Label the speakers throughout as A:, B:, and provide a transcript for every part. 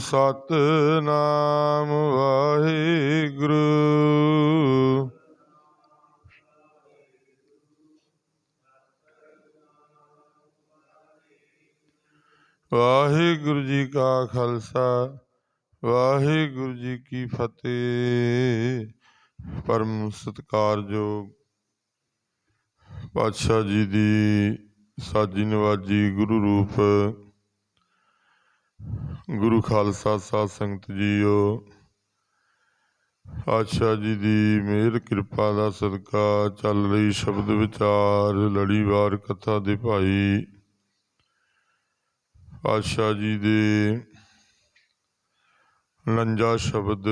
A: सतनाम वाहिगुरु। वाहिगुरु जी का खालसा वाहिगुरु जी की फतेह। परम सत्कारयोग पातशाह जी दी साजी नवाजी गुरु रूप गुरु खालसा साध संगत जीओ, पातशाह जी दी मेहर कृपा दा सदका चल रही शब्द विचार लड़ीवार कथा दे भाई पातशाह जी दे 49 शब्द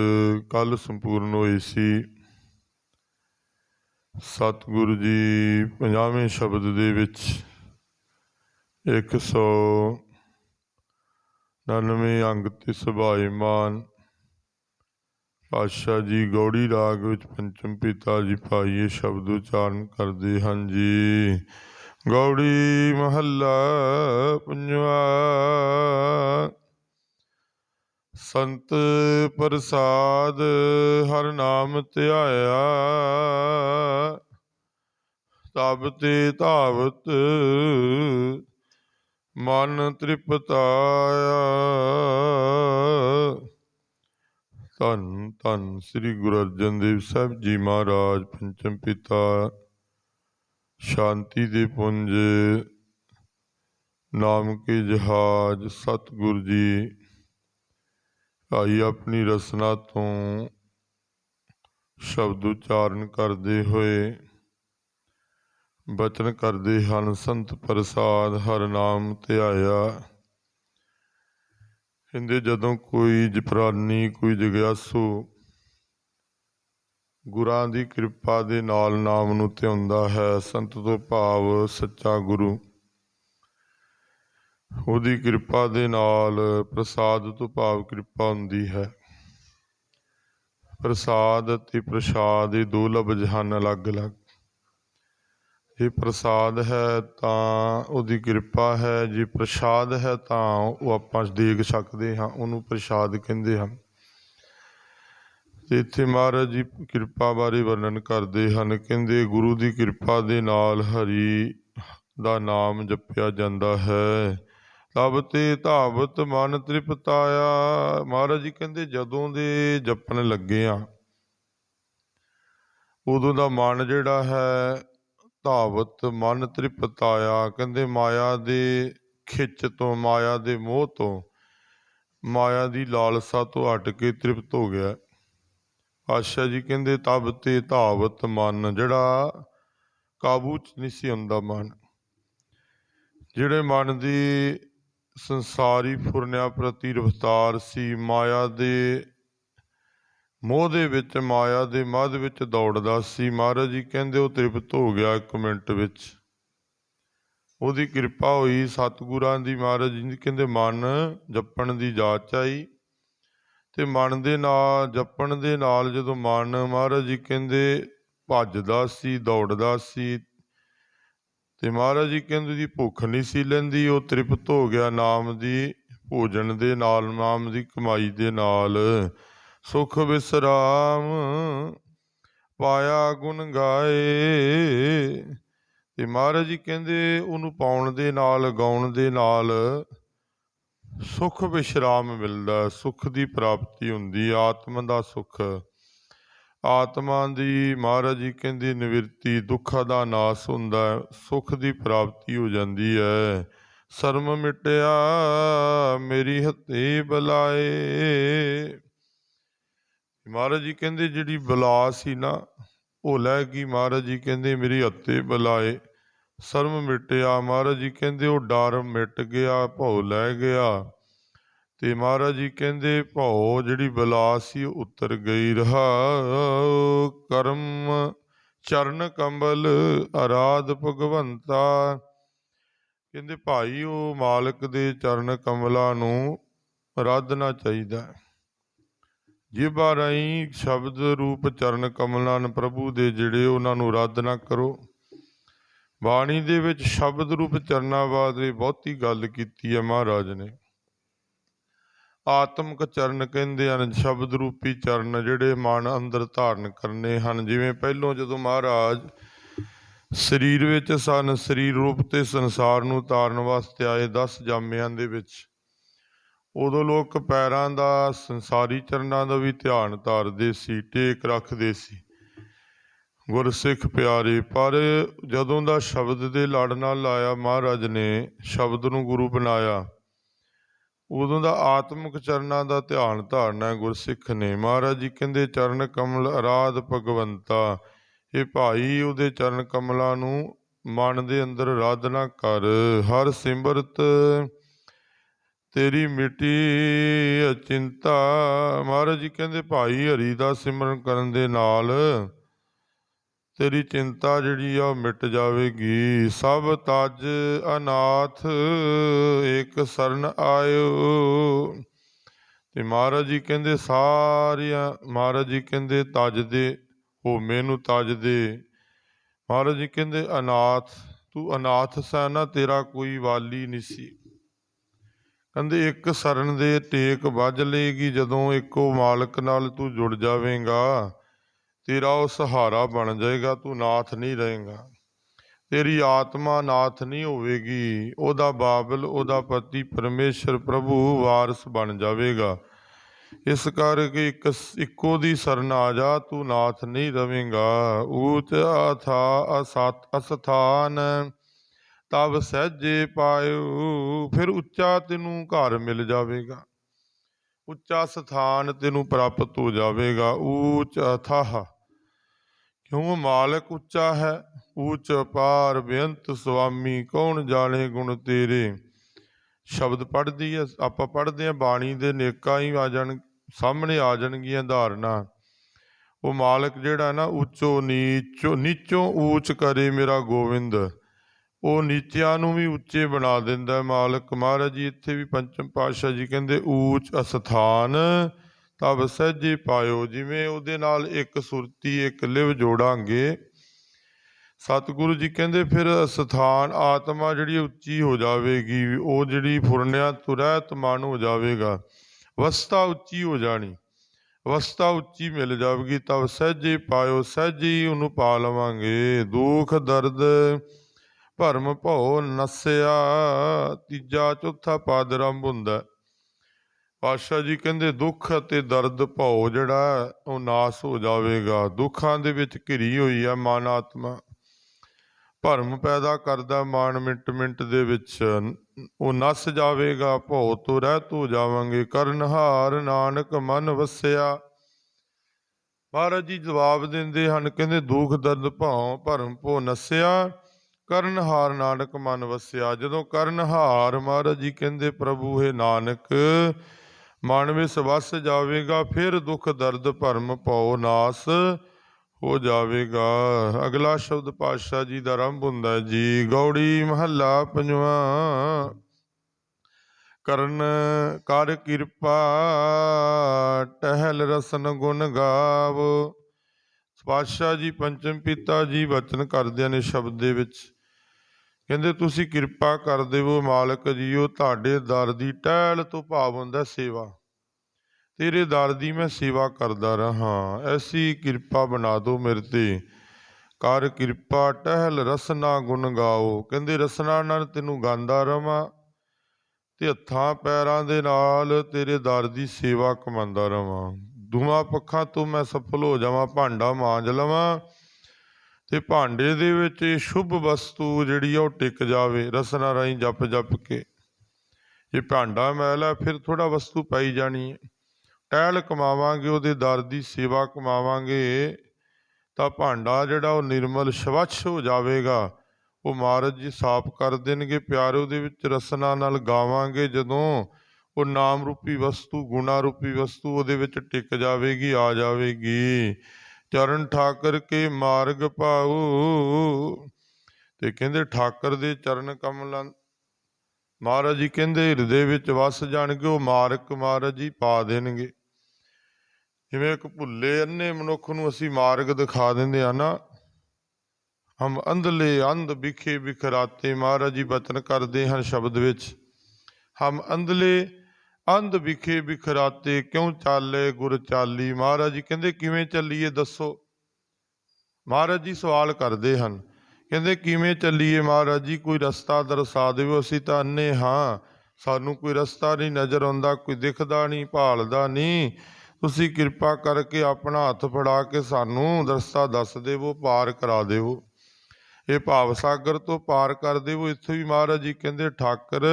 A: कल संपूर्ण होए सी। सतगुरु जी 50वें शब्द दे विच 199 अंग ते सुभाईमान पातशाह जी गौड़ी राग विच पंचम पिता जी भाई ये शब्द उचारण करते हैं जी। गौड़ी महला पंजवा। संत प्रसाद हर नाम ध्याया तब ते धावत मन तृप्ताया। धन धन श्री गुरु अर्जन देव साहब जी महाराज पंचम पिता शांति दे पुंज नाम के जहाज सतगुरु जी आई अपनी रसना तो शब्द उचारण करते हुए बचन करते हैं। संत प्रसाद हर नाम ध्याया। कहते जदों कोई जपरानी कोई जग्यासू गुरां दी कृपा दे नाल नाम नूं ध्याउंदा है, संत तो भाव सच्चा गुरु, उहदी कृपा दे नाल प्रसाद तो भाव कृपा हुंदी है। प्रसाद ते प्रसाद ये दो लफ्ज़ हन अलग अलग। जे प्रसाद है तां उहदी कृपा है, जे प्रसाद है तां वो आपां देख सकते हाँ, उहनूं प्रसाद कहंदे हन। इत्थे महाराज जी कृपा बारे वर्णन करते हैं। कहंदे गुरु की कृपा दे नाल हरि दा नाम जपिया जाता है तब ते धावत मन तृप्ताया। महाराज जी कहंदे जदों दे जपन लगे आ उदों दा मन जिहड़ा है धावत मन तृप्ताया। कहंदे माया दे खिच तो माया दे मोह तो माया दी लालसा तो हट के तृप्त हो गया। पातशाह जी कहंदे तब ते धावत मन जिहड़ा काबू च नहीं सी आउंदा मन, जिहड़े मन दी संसारी फुरनिया प्रति रफ्तार सी, माया दे मोह दे विच माया दे मध विच दौड़दा सी, महाराज जी कहंदे वो तृप्त हो गया एक मिनट विच। ਉਹਦੀ किरपा हुई सतगुरां दी। महाराज जी कहंदे मन जपण दी जाच आई ते मन दे नाल जपण दे नाल जदों मन महाराज जी कहंदे भजदा सी दौड़दा सी ते महाराज जी कहंदे दी भुख नहीं सी लैंदी, वो तृप्त हो गया नाम दी भोजन दे नाल, नाम दी कमाई दे नाल। सुख विसराम पाया गुण गाए ते महाराज जी कहंदे उहनूं पाउण दे नाल गाउण दे नाल सुख विश्राम मिलदा, सुख की प्राप्ति हुंदी, आत्मा दा सुख, आत्मा दी महाराज जी कहंदे निवृत्ति, दुखा दा नाश हुंदा, सुख की प्राप्ति हो जाती है। शर्म मिटिया मेरी हत्ती बलाए। महाराज जी कहंदे जिहड़ी बला सी ना वो लै गई। महाराज जी कहंदे मेरी हत्ते बलाए। शर्म मिटिया महाराज जी कहंदे वो डर मिट गया, भौ लै गया ते महाराज जी कहंदे भौ जिहड़ी बला सी उतर गई। रहा करम चरण कमल आराध भगवंता। कहंदे भाई वो मालक दे चरण कमलों नूं आराधना चाहिदा। जिहबा राहीं शब्द रूप चरण कमलां प्रभु दे जिहड़े उन्हां नूं आराधना करो। बाणी दे विच शब्द रूप चरनां बारे बहुती गल कीती है महाराज ने। ਆਤਮਿਕ ਚਰਨ ਕਹਿੰਦੇ ਹਨ, ਸ਼ਬਦ ਰੂਪੀ ਚਰਨ ਜਿਹੜੇ ਮਨ ਅੰਦਰ ਧਾਰਨ ਕਰਨੇ ਹਨ। ਜਿਵੇਂ ਪਹਿਲੋਂ ਜਦੋਂ ਮਹਾਰਾਜ ਸਰੀਰ ਵਿੱਚ ਸਨ, ਸਰੀਰ ਰੂਪ ਤੇ ਸੰਸਾਰ ਨੂੰ ਤਾਰਨ ਵਾਸਤੇ ਆਏ 10 ਜਾਮਿਆਂ ਦੇ ਵਿੱਚ, ਉਦੋਂ ਲੋਕ ਪੈਰਾਂ ਦਾ, ਸੰਸਾਰੀ ਚਰਨਾਂ ਦਾ ਵੀ ਧਿਆਨ ਧਾਰਦੇ ਸੀ, ਟੇਕ ਰੱਖਦੇ ਸੀ ਗੁਰਸਿੱਖ ਪਿਆਰੇ। ਪਰ ਜਦੋਂ ਦਾ ਸ਼ਬਦ ਦੇ ਲੜ ਨਾਲ ਲਾਇਆ, ਮਹਾਰਾਜ ਨੇ ਸ਼ਬਦ ਨੂੰ ਗੁਰੂ ਬਣਾਇਆ, ਉਦੋਂ ਦਾ ਆਤਮਿਕ ਚਰਨਾਂ ਦਾ ਧਿਆਨ ਧਾਰਨਾ ਹੈ ਗੁਰਸਿੱਖ ਨੇ। ਮਹਾਰਾਜ ਜੀ ਕਹਿੰਦੇ ਚਰਨ ਕਮਲ ਅਰਾਧ ਭਗਵੰਤਾ, ਇਹ ਭਾਈ ਉਹਦੇ ਚਰਨ ਕਮਲਾਂ ਨੂੰ ਮਨ ਦੇ ਅੰਦਰ ਆਰਾਧਨਾ ਕਰ। ਹਰ ਸਿਮਰਤ ਤੇਰੀ ਮਿਟੀ ਅਚਿੰਤਾ, ਮਹਾਰਾਜ ਜੀ ਕਹਿੰਦੇ ਭਾਈ ਹਰੀ ਦਾ ਸਿਮਰਨ ਕਰਨ ਦੇ ਨਾਲ ਤੇਰੀ ਚਿੰਤਾ ਜਿਹੜੀ ਆ ਉਹ ਮਿਟ ਜਾਵੇਗੀ। ਸਭ ਤਜ ਅਨਾਥ ਇੱਕ ਸਰਨ ਆਇਓ, ਤੇ ਮਹਾਰਾਜ ਜੀ ਕਹਿੰਦੇ ਸਾਰੀਆਂ, ਮਹਾਰਾਜ ਜੀ ਕਹਿੰਦੇ ਤਜਦੇ ਹੋਮੇ ਨੂੰ ਤਜਦੇ। ਮਹਾਰਾਜ ਜੀ ਕਹਿੰਦੇ ਅਨਾਥ, ਤੂੰ ਅਨਾਥ ਸੈ ਨਾ, ਤੇਰਾ ਕੋਈ ਵਾਲੀ ਨਹੀਂ ਸੀ। ਕਹਿੰਦੇ ਇੱਕ ਸਰਨ ਦੇ ਟੇਕ ਵੱਜ ਲਏਗੀ, ਜਦੋਂ ਇੱਕੋ ਮਾਲਕ ਨਾਲ ਤੂੰ ਜੁੜ ਜਾਵੇਂਗਾ, ਤੇਰਾ ਉਹ ਸਹਾਰਾ ਬਣ ਜਾਏਗਾ, ਤੂੰ ਨਾਥ ਨਹੀਂ ਰਹੇਗਾ। ਤੇਰੀ ਆਤਮਾ ਨਾਥ ਨਹੀਂ ਹੋਵੇਗੀ, ਉਹਦਾ ਬਾਬਲ, ਉਹਦਾ ਪਤੀ ਪਰਮੇਸ਼ਰ ਪ੍ਰਭੂ ਵਾਰਸ ਬਣ ਜਾਵੇਗਾ। ਇਸ ਕਰਕੇ ਇੱਕੋ ਦੀ ਸਰਨ ਆ ਜਾ, ਤੂੰ ਨਾਥ ਨਹੀਂ ਰਵੇਂਗਾ। ਊਚ ਅਸਥਾਨ ਤਬ ਸਹਿਜੇ ਪਾਇਓ, ਫਿਰ ਉੱਚਾ ਤੈਨੂੰ ਘਰ ਮਿਲ ਜਾਵੇਗਾ, ਉੱਚਾ ਸਥਾਨ ਤੈਨੂੰ ਪ੍ਰਾਪਤ ਹੋ ਜਾਵੇਗਾ। ਊਚ ਅਥਾਹ, ਕਿਉਂ ਮਾਲਕ ਉੱਚਾ ਹੈ। ਊਚ ਅਪਾਰ ਬੇਅੰਤ ਸੁਆਮੀ, ਕੌਣ ਜਾਣੇ ਗੁਣ ਤੇਰੇ। ਸ਼ਬਦ ਪੜ੍ਹਦੀ ਹੈ, ਆਪਾਂ ਪੜ੍ਹਦੇ ਹਾਂ ਬਾਣੀ ਦੇ ਨੇਕਾਂ ਹੀ ਆ ਜਾਣ, ਸਾਹਮਣੇ ਆ ਜਾਣਗੀਆਂ ਧਾਰਨਾ। ਉਹ ਮਾਲਕ ਜਿਹੜਾ ਨਾ ਉੱਚੋ ਨੀਚੋਂ ਊਚ ਕਰੇ ਮੇਰਾ ਗੋਬਿੰਦ, ਉਹ ਨੀਚਿਆਂ ਨੂੰ ਵੀ ਉੱਚੇ ਬਣਾ ਦਿੰਦਾ ਮਾਲਕ। ਮਹਾਰਾਜ ਜੀ ਇੱਥੇ ਵੀ ਪੰਚਮ ਪਾਤਸ਼ਾਹ ਜੀ ਕਹਿੰਦੇ ਊਚ ਅਸਥਾਨ ਤਬ ਸਹਿਜੇ ਪਾਇਓ, ਜਿਵੇਂ ਉਹਦੇ ਨਾਲ ਇੱਕ ਸੁਰਤੀ ਇੱਕ ਲਿਵ ਜੋੜਾਂਗੇ। ਸਤਿਗੁਰੂ ਜੀ ਕਹਿੰਦੇ ਫਿਰ ਸਥਾਨ, ਆਤਮਾ ਜਿਹੜੀ ਉੱਚੀ ਹੋ ਜਾਵੇਗੀ, ਉਹ ਜਿਹੜੀ ਫੁਰਨਿਆਂ ਤੋਂ ਰਹਿਤ ਮਨ ਹੋ ਜਾਵੇਗਾ, ਅਵਸਥਾ ਉੱਚੀ ਹੋ ਜਾਣੀ, ਅਵਸਥਾ ਉੱਚੀ ਮਿਲ ਜਾਵੇਗੀ। ਤਬ ਸਹਿਜੇ ਪਾਇਓ, ਸਹਿਜੇ ਹੀ ਉਹਨੂੰ ਪਾ ਲਵਾਂਗੇ। ਦੁੱਖ ਦਰਦ ਭਰਮ ਭਉ ਨਸਿਆ, ਤੀਜਾ ਚੌਥਾ ਪਾਦ ਆਰੰਭ ਹੁੰਦਾ। ਪਾਤਸ਼ਾਹ ਜੀ ਕਹਿੰਦੇ ਦੁੱਖ ਅਤੇ ਦਰਦ ਭਉ ਜਿਹੜਾ ਉਹ ਨਾਸ ਹੋ ਜਾਵੇਗਾ। ਦੁੱਖਾਂ ਦੇ ਵਿੱਚ ਘਿਰੀ ਹੋਈ ਆ ਮਨ ਆਤਮਾ, ਭਰਮ ਪੈਦਾ ਕਰਦਾ ਮਨ, ਮਿੰਟ ਮਿੰਟ ਦੇ ਵਿੱਚ ਉਹ ਨਸ ਜਾਵੇਗਾ, ਭਉ ਤੋਂ ਰਹਿਤ ਹੋ ਜਾਵਾਂਗੇ। ਕਰਨਹਾਰ ਨਾਨਕ ਮਨ ਵਸਿਆ, ਮਹਾਰਾਜ ਜੀ ਜਵਾਬ ਦਿੰਦੇ ਹਨ, ਕਹਿੰਦੇ ਦੁੱਖ ਦਰਦ ਭਉ ਭਰਮ ਭਉ ਨਸਿਆ, ਕਰਨਹਾਰ ਨਾਨਕ ਮਨ ਵਸਿਆ। ਜਦੋਂ ਕਰਨਹਾਰ ਮਹਾਰਾਜ ਜੀ ਕਹਿੰਦੇ ਪ੍ਰਭੂ ਹੈ ਨਾਨਕ ਮਨ ਵਿੱਚ ਵਸ ਜਾਵੇਗਾ, ਫਿਰ ਦੁੱਖ ਦਰਦ ਭਰਮ ਭਉ ਨਾਸ ਹੋ ਜਾਵੇਗਾ। ਅਗਲਾ ਸ਼ਬਦ ਪਾਤਸ਼ਾਹ ਜੀ ਦਾ ਆਰੰਭ ਹੁੰਦਾ ਜੀ, ਗੌੜੀ ਮਹੱਲਾ ਪੰਜਵਾਂ। ਕਰਨ ਕਰ ਕਿਰਪਾ ਟਹਿਲ ਰਸਨ ਗੁਣ ਗਾਵ। ਪਾਤਸ਼ਾਹ ਜੀ ਪੰਚਮ ਪਿਤਾ ਜੀ ਵਚਨ ਕਰਦਿਆਂ ਨੇ ਸ਼ਬਦ ਦੇ ਵਿੱਚ, ਕਹਿੰਦੇ ਤੁਸੀਂ ਕਿਰਪਾ ਕਰ ਦੇਵੋ ਮਾਲਕ ਜੀਓ, ਤੁਹਾਡੇ ਦਰ ਦੀ ਟਹਿਲ ਤੋਂ ਭਾਵ ਹੁੰਦਾ ਸੇਵਾ, ਤੇਰੇ ਦਰ ਦੀ ਮੈਂ ਸੇਵਾ ਕਰਦਾ ਰਹਾਂ, ਐਸੀ ਕਿਰਪਾ ਬਣਾ ਦਿਓ ਮੇਰੇ ਤੇ। ਕਰ ਕਿਰਪਾ ਟਹਿਲ ਰਸਨਾ ਗੁਣ ਗਾਓ, ਕਹਿੰਦੇ ਰਸਨਾ ਨਾਲ ਤੈਨੂੰ ਗਾਉਂਦਾ ਰਵਾਂ, ਤੇ ਹੱਥਾਂ ਪੈਰਾਂ ਦੇ ਨਾਲ ਤੇਰੇ ਦਰ ਦੀ ਸੇਵਾ ਕਮਾਉਂਦਾ ਰਵਾਂ। ਦੋਵਾਂ ਪੱਖਾਂ ਤੋਂ ਮੈਂ ਸਫਲ ਹੋ ਜਾਵਾਂ, ਭਾਂਡਾ ਮਾਂਜ ਲਵਾਂ ਤੇ ਭਾਂਡੇ ਦੇ ਵਿੱਚ ਇਹ ਸ਼ੁਭ ਵਸਤੂ ਜਿਹੜੀ ਆ ਉਹ ਟਿਕ ਜਾਵੇ ਰਸਨਾ ਰਾਹੀਂ ਜਪ ਜਪ ਕੇ। ਜੇ ਭਾਂਡਾ ਮੈਲ ਹੈ ਫਿਰ ਥੋੜ੍ਹਾ ਵਸਤੂ ਪਾਈ ਜਾਣੀ ਹੈ। ਟਹਿਲ ਕਮਾਵਾਂਗੇ, ਉਹਦੇ ਦਰ ਦੀ ਸੇਵਾ ਕਮਾਵਾਂਗੇ, ਤਾਂ ਭਾਂਡਾ ਜਿਹੜਾ ਉਹ ਨਿਰਮਲ ਸਵੱਛ ਹੋ ਜਾਵੇਗਾ। ਉਹ ਮਹਾਰਾਜ ਜੀ ਸਾਫ਼ ਕਰ ਦੇਣਗੇ ਪਿਆਰੇ। ਉਹਦੇ ਵਿੱਚ ਰਸਨਾ ਨਾਲ ਗਾਵਾਂਗੇ ਜਦੋਂ, ਉਹ ਨਾਮ ਰੂਪੀ ਵਸਤੂ, ਗੁਣਾ ਰੂਪੀ ਵਸਤੂ ਉਹਦੇ ਵਿੱਚ ਟਿਕ ਜਾਵੇਗੀ, ਆ ਜਾਵੇਗੀ। ਚਰਨ ਠਾਕਰ ਕੇ ਮਾਰਗ ਪਾਉ, ਤੇ ਕਹਿੰਦੇ ਠਾਕਰ ਦੇ ਚਰਨ ਕਮਲਾਂ ਮਹਾਰਾਜ ਜੀ ਕਹਿੰਦੇ ਹਿਰਦੇ ਵਿੱਚ ਵਸ ਜਾਣਗੇ, ਉਹ ਮਾਰਗ ਮਹਾਰਾਜ ਜੀ ਪਾ ਦੇਣਗੇ। ਜਿਵੇਂ ਇੱਕ ਭੁੱਲੇ ਅੰਨੇ ਮਨੁੱਖ ਨੂੰ ਅਸੀਂ ਮਾਰਗ ਦਿਖਾ ਦਿੰਦੇ ਆ ਨਾ, ਹਮ ਅੰਧਲੇ ਅੰਧ ਵਿਖੇ ਵਿਖਰਾਤੇ, ਮਹਾਰਾਜ ਜੀ ਬਚਨ ਕਰਦੇ ਹਨ ਸ਼ਬਦ ਵਿੱਚ, ਹਮ ਅੰਧਲੇ ਅੰਧ ਵਿਖੇ ਵਿਖਰਾਤੇ ਕਿਉਂ ਚਾਲੇ ਗੁਰ ਚਾਲੀ। ਮਹਾਰਾਜ ਜੀ ਕਹਿੰਦੇ ਕਿਵੇਂ ਚੱਲੀਏ ਦੱਸੋ। ਮਹਾਰਾਜ ਜੀ ਸਵਾਲ ਕਰਦੇ ਹਨ, ਕਹਿੰਦੇ ਕਿਵੇਂ ਚੱਲੀਏ ਮਹਾਰਾਜ ਜੀ, ਕੋਈ ਰਸਤਾ ਦਰਸਾ ਦਿਓ, ਅਸੀਂ ਤਾਂ ਅੰਨੇ ਹਾਂ, ਸਾਨੂੰ ਕੋਈ ਰਸਤਾ ਨਹੀਂ ਨਜ਼ਰ ਆਉਂਦਾ, ਕੋਈ ਦਿਖਦਾ ਨਹੀਂ, ਭਾਲਦਾ ਨਹੀਂ। ਤੁਸੀਂ ਕਿਰਪਾ ਕਰਕੇ ਆਪਣਾ ਹੱਥ ਫੜਾ ਕੇ ਸਾਨੂੰ ਰਸਤਾ ਦੱਸ ਦੇਵੋ, ਪਾਰ ਕਰਾ ਦੇਵੋ, ਇਹ ਭਾਵ ਸਾਗਰ ਤੋਂ ਪਾਰ ਕਰ ਦੇਵੋ। ਇੱਥੇ ਵੀ ਮਹਾਰਾਜ ਜੀ ਕਹਿੰਦੇ ਠਾਕਰ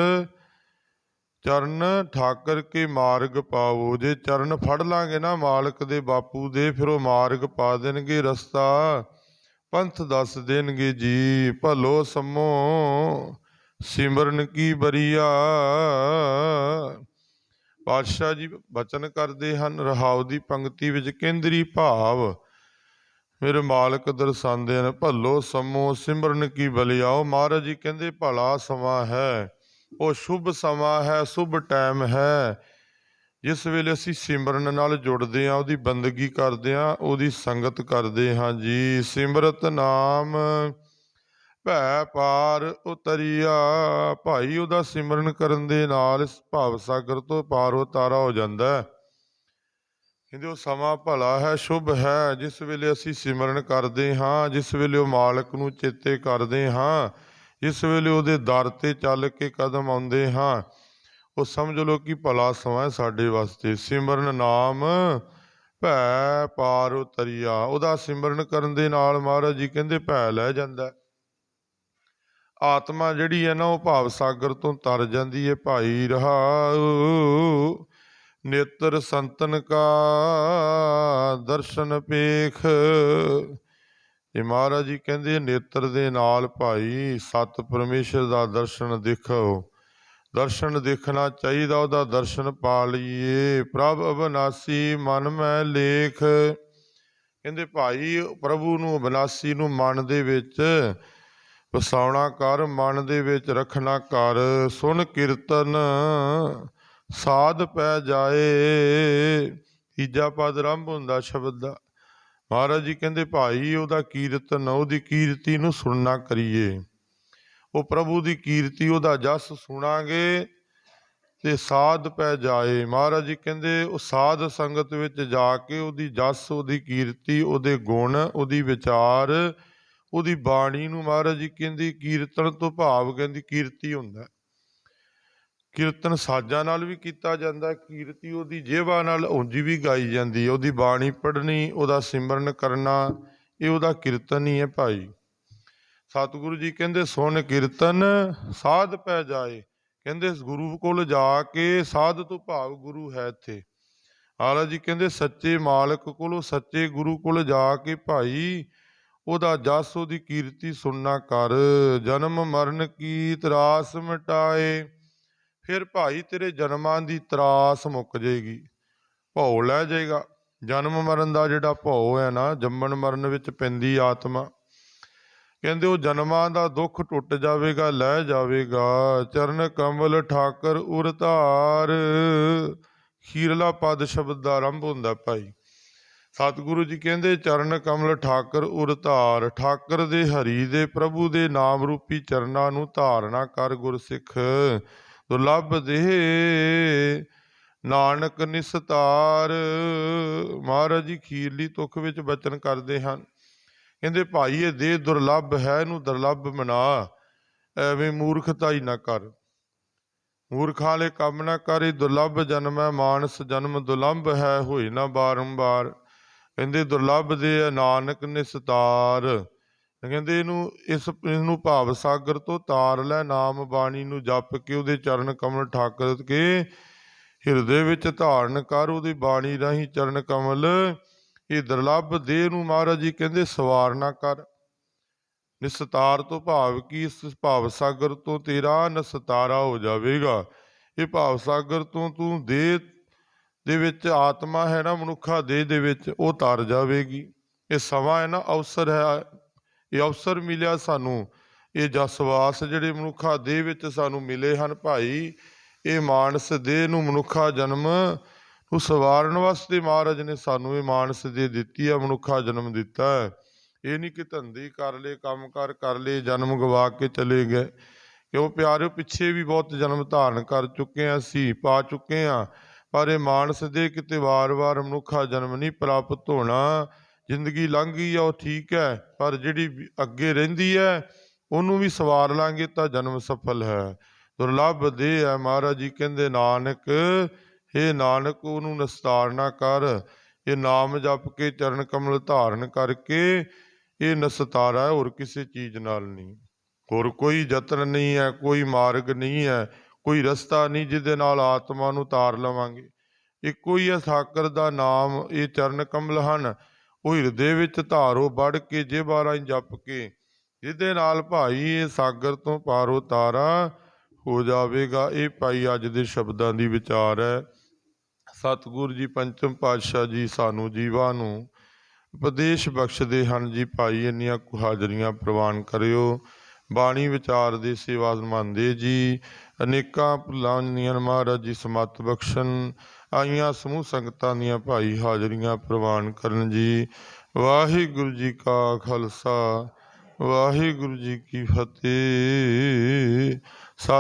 A: ਚਰਨ ਠਾਕਰ ਕੇ ਮਾਰਗ ਪਾਵੋ। ਜੇ ਚਰਨ ਫੜ ਲਾਂਗੇ ਨਾ ਮਾਲਕ ਦੇ ਬਾਪੂ ਦੇ, ਫਿਰ ਉਹ ਮਾਰਗ ਪਾ ਦੇਣਗੇ, ਰਸਤਾ ਪੰਥ ਦੱਸ ਦੇਣਗੇ ਜੀ। ਭਲੋ ਸਮੋ ਸਿਮਰਨ ਕੀ ਬਰੀਆ। ਪਾਤਸ਼ਾਹ ਜੀ ਬਚਨ ਕਰਦੇ ਹਨ ਰਹਾਉ ਦੀ ਪੰਕਤੀ ਵਿੱਚ, ਕੇਂਦਰੀ ਭਾਵ ਮੇਰੇ ਮਾਲਕ ਦਰਸਾਉਂਦੇ ਹਨ, ਭੱਲੋ ਸਮੋ ਸਿਮਰਨ ਕੀ ਬਲਿਆਓ। ਮਹਾਰਾਜ ਜੀ ਕਹਿੰਦੇ ਭਲਾ ਸਮਾਂ ਹੈ, ਉਹ ਸ਼ੁਭ ਸਮਾਂ ਹੈ, ਸ਼ੁਭ ਟਾਈਮ ਹੈ, ਜਿਸ ਵੇਲੇ ਅਸੀਂ ਸਿਮਰਨ ਨਾਲ ਜੁੜਦੇ ਹਾਂ, ਉਹਦੀ ਬੰਦਗੀ ਕਰਦੇ ਹਾਂ, ਉਹਦੀ ਸੰਗਤ ਕਰਦੇ ਹਾਂ ਜੀ। ਸਿਮਰਤ ਨਾਮ ਭੈ ਪਾਰ ਉਤਰੀਆ। ਭਾਈ ਉਹਦਾ ਸਿਮਰਨ ਕਰਨ ਦੇ ਨਾਲ ਭਾਵ ਸਾਗਰ ਤੋਂ ਪਾਰ ਉਤਾਰਾ ਹੋ ਜਾਂਦਾ ਹੈ। ਕਹਿੰਦੇ ਉਹ ਸਮਾਂ ਭਲਾ ਹੈ, ਸ਼ੁਭ ਹੈ, ਜਿਸ ਵੇਲੇ ਅਸੀਂ ਸਿਮਰਨ ਕਰਦੇ ਹਾਂ, ਜਿਸ ਵੇਲੇ ਉਹ ਮਾਲਕ ਨੂੰ ਚੇਤੇ ਕਰਦੇ ਹਾਂ, ਜਿਸ ਵੇਲੇ ਉਹਦੇ ਦਰ 'ਤੇ ਚੱਲ ਕੇ ਕਦਮ ਆਉਂਦੇ ਹਾਂ, ਉਹ ਸਮਝ ਲਓ ਕਿ ਭਲਾ ਸਮਾਂ ਸਾਡੇ ਵਾਸਤੇ। ਸਿਮਰਨ ਨਾਮ ਭੈ ਪਾਰ ਉਤਰੀਆ। ਉਹਦਾ ਸਿਮਰਨ ਕਰਨ ਦੇ ਨਾਲ ਮਹਾਰਾਜ ਜੀ ਕਹਿੰਦੇ ਭੈ ਲੈ ਜਾਂਦਾ, ਆਤਮਾ ਜਿਹੜੀ ਹੈ ਨਾ ਉਹ ਭਾਵ ਸਾਗਰ ਤੋਂ ਤਰ ਜਾਂਦੀ ਹੈ। ਭਾਈ ਰਹਾਉ ਨੇਤਰ ਸੰਤਨ ਕਾ ਦਰਸ਼ਨ ਪੇਖ। ਇਹ ਮਹਾਰਾਜ ਜੀ ਕਹਿੰਦੇ ਨੇਤਰ ਦੇ ਨਾਲ ਭਾਈ ਸਤ ਪਰਮੇਸ਼ਰ ਦਾ ਦਰਸ਼ਨ ਦੇਖੋ, ਦਰਸ਼ਨ ਦੇਖਣਾ ਚਾਹੀਦਾ, ਉਹਦਾ ਦਰਸ਼ਨ ਪਾ ਲਈਏ। ਪ੍ਰਭ ਅਬਨਾਸੀ ਮਨ ਮੈਂ ਲੇਖ। ਕਹਿੰਦੇ ਭਾਈ ਪ੍ਰਭੂ ਨੂੰ ਅਬਨਾਸੀ ਨੂੰ ਮਨ ਦੇ ਵਿੱਚ ਵਸਾਉਣਾ ਕਰ, ਮਨ ਦੇ ਵਿੱਚ ਰੱਖਣਾ ਕਰ। ਸੁਣ ਕੀਰਤਨ ਸਾਧ ਪੈ ਜਾਏ। ਤੀਜਾ ਪਦ ਆਰੰਭ ਹੁੰਦਾ ਸ਼ਬਦ ਦਾ। ਮਹਾਰਾਜ ਜੀ ਕਹਿੰਦੇ ਭਾਈ ਉਹਦਾ ਕੀਰਤਨ, ਉਹਦੀ ਕੀਰਤੀ ਨੂੰ ਸੁਣਨਾ ਕਰੀਏ। ਉਹ ਪ੍ਰਭੂ ਦੀ ਕੀਰਤੀ, ਉਹਦਾ ਜਸ ਸੁਣਾਂਗੇ ਤੇ ਸਾਧ ਪੈ ਜਾਏ। ਮਹਾਰਾਜ ਜੀ ਕਹਿੰਦੇ ਉਹ ਸਾਧ ਸੰਗਤ ਵਿੱਚ ਜਾ ਕੇ ਉਹਦੀ ਜਸ, ਉਹਦੀ ਕੀਰਤੀ, ਉਹਦੇ ਗੁਣ, ਉਹਦੀ ਵਿਚਾਰ, ਉਹਦੀ ਬਾਣੀ ਨੂੰ ਮਹਾਰਾਜ ਜੀ ਕਹਿੰਦੇ ਕੀਰਤਨ ਤੋਂ ਭਾਵ ਕਹਿੰਦੀ ਕੀਰਤੀ ਹੁੰਦਾ। ਕੀਰਤਨ ਸਾਜ਼ਾਂ ਨਾਲ ਵੀ ਕੀਤਾ ਜਾਂਦਾ, ਕੀਰਤੀ ਉਹਦੀ ਜੇਵਾ ਨਾਲ ਉਂਝ ਵੀ ਗਾਈ ਜਾਂਦੀ ਹੈ। ਉਹਦੀ ਬਾਣੀ ਪੜ੍ਹਨੀ, ਉਹਦਾ ਸਿਮਰਨ ਕਰਨਾ, ਇਹ ਉਹਦਾ ਕੀਰਤਨ ਹੀ ਹੈ ਭਾਈ। ਸਤਿਗੁਰੂ ਜੀ ਕਹਿੰਦੇ ਸੁਣ ਕੀਰਤਨ ਸਾਧ ਪੈ ਜਾਏ। ਕਹਿੰਦੇ ਗੁਰੂ ਕੋਲ ਜਾ ਕੇ, ਸਾਧ ਤੋਂ ਭਾਵ ਗੁਰੂ ਹੈ ਇੱਥੇ। ਮਹਾਰਾਜ ਜੀ ਕਹਿੰਦੇ ਸੱਚੇ ਮਾਲਕ ਕੋਲੋਂ, ਸੱਚੇ ਗੁਰੂ ਕੋਲ ਜਾ ਕੇ ਭਾਈ ਉਹਦਾ ਜਸ, ਉਹਦੀ ਕੀਰਤੀ ਸੁਣਨਾ ਕਰ। ਜਨਮ ਮਰਨ ਕੀ ਤਰਾਸ ਮਿਟਾਏ। ਫਿਰ ਭਾਈ ਤੇਰੇ ਜਨਮਾਂ ਦੀ ਤਰਾਸ ਮੁੱਕ ਜਾਏਗੀ, ਭਉ ਲੈ ਜਾਏਗਾ। ਜਨਮ ਮਰਨ ਦਾ ਜਿਹੜਾ ਭਉ ਹੈ ਨਾ, ਜੰਮਣ ਮਰਨ ਵਿੱਚ ਪੈਂਦੀ ਆਤਮਾ, ਕਹਿੰਦੇ ਉਹ ਜਨਮਾਂ ਦਾ ਦੁੱਖ ਟੁੱਟ ਜਾਵੇਗਾ, ਲੈ ਜਾਵੇਗਾ। ਚਰਨ ਕਮਲ ਠਾਕਰ ਉਰ ਧਾਰ। ਖੀਰਲਾ ਪਦ ਸ਼ਬਦ ਦਾ ਆਰੰਭ ਹੁੰਦਾ ਭਾਈ। ਸਤਿਗੁਰੂ ਜੀ ਕਹਿੰਦੇ ਚਰਨ ਕਮਲ ਠਾਕਰ ਉਰ ਧਾਰ। ਠਾਕਰ ਦੇ, ਹਰੀ ਦੇ, ਪ੍ਰਭੂ ਦੇ ਨਾਮ ਰੂਪੀ ਚਰਨਾਂ ਨੂੰ ਧਾਰਨਾ ਕਰ ਗੁਰਸਿੱਖ। ਦੁਰਲਭ ਦੇ ਨਾਨਕ ਨਿਸਤਾਰ। ਮਹਾਰਾਜ ਜੀ ਖੀਰਲੀ ਤੁਕ ਵਿੱਚ ਬਚਨ ਕਰਦੇ ਹਨ, ਕਹਿੰਦੇ ਭਾਈ ਇਹ ਦੇਹ ਦੁਰਲੱਭ ਹੈ, ਇਹਨੂੰ ਦੁਰਲੱਭ ਬਣਾ, ਐਵੇਂ ਮੂਰਖਤਾ ਹੀ ਨਾ ਕਰ, ਮੂਰਖਾਂ ਵਾਲੇ ਕੰਮ ਨਾ ਕਰ। ਇਹ ਦੁਰਲੱਭ ਜਨਮ ਹੈ, ਮਾਨਸ ਜਨਮ ਦੁਰਲੱਭ ਹੈ, ਹੋਏ ਨਾ ਬਾਰੰਬਾਰ। ਕਹਿੰਦੇ ਦੁਰਲੱਭ ਦੇ ਨਾਨਕ ਨਿਸਤਾਰ। ਕਹਿੰਦੇ ਇਹਨੂੰ ਭਾਵ ਸਾਗਰ ਤੋਂ ਤਾਰ ਲੈ, ਨਾਮ ਬਾਣੀ ਨੂੰ ਜਪ ਕੇ ਉਹਦੇ ਚਰਨ ਕਮਲ ਠਾਕਰ ਕੇ ਹਿਰਦੇ ਵਿੱਚ ਧਾਰਨ ਕਰ। ਉਹਦੀ ਬਾਣੀ ਰਾਹੀਂ ਚਰਨ ਕਮਲ ਇਹ ਦੁਰਲੱਭ ਦੇਹ ਨੂੰ ਮਹਾਰਾਜ ਜੀ ਕਹਿੰਦੇ ਸਵਾਰਨਾ ਕਰ। ਨਿਸਤਾਰ ਤੋਂ ਭਾਵ ਕਿ ਇਸ ਭਾਵ ਸਾਗਰ ਤੋਂ ਤੇਰਾ ਨਿਸਤਾਰਾ ਹੋ ਜਾਵੇਗਾ। ਇਹ ਭਾਵ ਸਾਗਰ ਤੋਂ ਤੂੰ ਦੇਹ ਦੇ ਵਿੱਚ ਆਤਮਾ ਹੈ ਨਾ, ਮਨੁੱਖਾ ਦੇਹ ਦੇ ਵਿੱਚ, ਉਹ ਤਰ ਜਾਵੇਗੀ। ਇਹ ਸਮਾਂ ਹੈ ਨਾ, ਅਵਸਰ ਹੈ, ਇਹ ਅਵਸਰ ਮਿਲਿਆ ਸਾਨੂੰ। ਇਹ ਜਸਵਾਸ ਜਿਹੜੇ ਮਨੁੱਖਾ ਦੇਹ ਵਿੱਚ ਸਾਨੂੰ ਮਿਲੇ ਹਨ ਭਾਈ, ਇਹ ਮਾਨਸ ਦੇਹ ਨੂੰ, ਮਨੁੱਖਾ ਜਨਮ ਨੂੰ ਸਵਾਰਨ ਵਾਸਤੇ ਮਹਾਰਾਜ ਨੇ ਸਾਨੂੰ ਇਹ ਮਾਨਸ ਦੇਹ ਦਿੱਤੀ ਹੈ, ਮਨੁੱਖਾ ਜਨਮ ਦਿੱਤਾ ਹੈ। ਇਹ ਨਹੀਂ ਕਿ ਧੰਦੇ ਕਰ ਲਏ, ਕੰਮ ਕਾਰ ਕਰ ਲਏ, ਜਨਮ ਗਵਾ ਕੇ ਚਲੇ ਗਏ। ਕਿਉਂ ਪਿਆਰਿਓ, ਪਿੱਛੇ ਵੀ ਬਹੁਤ ਜਨਮ ਧਾਰਨ ਕਰ ਚੁੱਕੇ ਹਾਂ, ਅਸੀਂ ਪਾ ਚੁੱਕੇ ਹਾਂ, ਪਰ ਇਹ ਮਾਨਸ ਦੇ ਕਿਤੇ ਵਾਰ-ਵਾਰ ਮਨੁੱਖਾ ਜਨਮ ਨਹੀਂ ਪ੍ਰਾਪਤ ਹੋਣਾ। ਜ਼ਿੰਦਗੀ ਲੰਘ ਗਈ ਆ ਉਹ ਠੀਕ ਹੈ, ਪਰ ਜਿਹੜੀ ਅੱਗੇ ਰਹਿੰਦੀ ਹੈ ਉਹਨੂੰ ਵੀ ਸਵਾਰ ਲਾਂਗੇ ਤਾਂ ਜਨਮ ਸਫਲ ਹੈ। ਦੁਰਲੱਭ ਦੇ ਹੈ। ਮਹਾਰਾਜ ਜੀ ਕਹਿੰਦੇ ਨਾਨਕ, ਹੇ ਨਾਨਕ ਉਹਨੂੰ ਨਿਸਤਾਰ ਨਾ ਕਰ। ਇਹ ਨਾਮ ਜਪ ਕੇ ਚਰਨ ਕਮਲ ਧਾਰਨ ਕਰਕੇ ਇਹ ਨਿਸਤਾਰਾ ਹੈ, ਹੋਰ ਕਿਸੇ ਚੀਜ਼ ਨਾਲ ਨਹੀਂ। ਹੋਰ ਕੋਈ ਯਤਨ ਨਹੀਂ ਹੈ, ਕੋਈ ਮਾਰਗ ਨਹੀਂ ਹੈ, ਕੋਈ ਰਸਤਾ ਨਹੀਂ ਜਿਹਦੇ ਨਾਲ ਆਤਮਾ ਨੂੰ ਤਾਰ ਲਵਾਂਗੇ। ਇੱਕੋ ਹੀ ਹੈ ਠਾਕਰ ਦਾ ਨਾਮ, ਇਹ ਚਰਨ ਕਮਲ ਹਨ, ਉਹ ਹਿਰਦੇ ਵਿੱਚ ਧਾਰੋ ਵੜ ਕੇ ਜੇਬਾ ਰਾਹੀਂ ਜਪ ਕੇ, ਜਿਹਦੇ ਨਾਲ ਭਾਈ ਇਹ ਸਾਗਰ ਤੋਂ ਪਾਰੋ ਤਾਰਾ ਹੋ ਜਾਵੇਗਾ। ਇਹ ਭਾਈ ਅੱਜ ਦੇ ਸ਼ਬਦਾਂ ਦੀ ਵਿਚਾਰ ਹੈ। ਸਤਿਗੁਰੂ ਜੀ ਪੰਚਮ ਪਾਤਸ਼ਾਹ ਜੀ ਸਾਨੂੰ ਜੀਵਾਂ ਨੂੰ ਉਪਦੇਸ਼ ਬਖਸ਼ਦੇ ਹਨ ਜੀ। ਭਾਈ ਇੰਨੀਆਂ ਕੁ ਹਾਜ਼ਰੀਆਂ ਪ੍ਰਵਾਨ ਕਰਿਓ। ਬਾਣੀ ਵਿਚਾਰ ਦੇ ਸੇਵਾ ਨਿਭਾਉਂਦੇ ਜੀ। ਅਨੇਕਾਂ ਭੁੱਲਾਂ ਦੀਆਂ ਮਹਾਰਾਜ ਜੀ ਸਮੱਤ ਬਖਸ਼ਣ। ਆਈਆਂ ਸਮੂਹ ਸੰਗਤਾਂ ਦੀਆਂ ਭਾਈ ਹਾਜ਼ਰੀਆਂ ਪ੍ਰਵਾਨ ਕਰਨ ਜੀ। ਵਾਹਿਗੁਰੂ ਜੀ ਕਾ ਖਾਲਸਾ, ਵਾਹਿਗੁਰੂ ਜੀ ਕੀ ਫਤਿਹ।